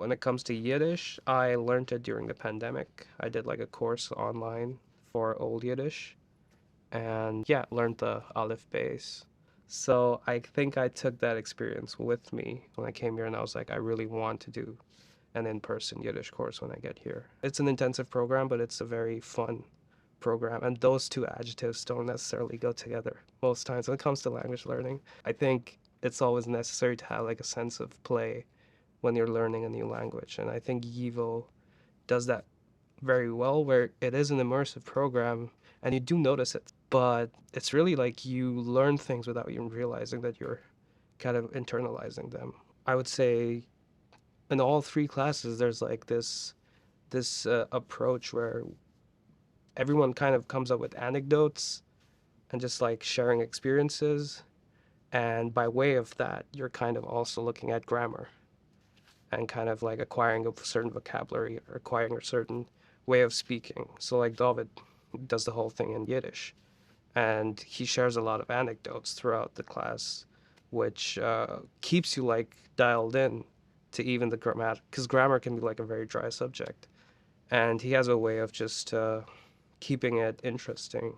When it comes to Yiddish, I learned it during the pandemic. I did like a course online for Old Yiddish and yeah, learned the Aleph base. So I think I took that experience with me when I came here and I was like, I really want to do an in-person Yiddish course when I get here. It's an intensive program, but it's a very fun program. And those two adjectives don't necessarily go together most times when it comes to language learning. I think it's always necessary to have like a sense of play when you're learning a new language. And I think YIVO does that very well, where it is an immersive program and you do notice it, but it's really like you learn things without even realizing that you're kind of internalizing them. I would say in all three classes, there's like this approach where everyone kind of comes up with anecdotes and just like sharing experiences. And by way of that, you're kind of also looking at grammar and kind of like acquiring a certain vocabulary or acquiring a certain way of speaking. So like David does the whole thing in Yiddish, and he shares a lot of anecdotes throughout the class, which keeps you like dialed in to even the grammar, because grammar can be like a very dry subject, and he has a way of just keeping it interesting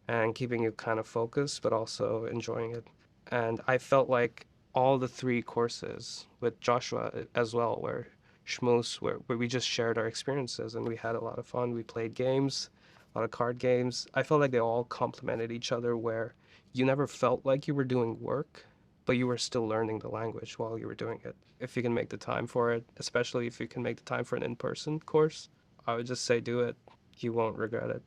and keeping you kind of focused, but also enjoying it. And I felt like all the three courses with Joshua as well, where shmues, where we just shared our experiences and we had a lot of fun. We played games, a lot of card games. I felt like they all complemented each other, where you never felt like you were doing work, but you were still learning the language while you were doing it. If you can make the time for it, especially if you can make the time for an in-person course, I would just say do it. You won't regret it.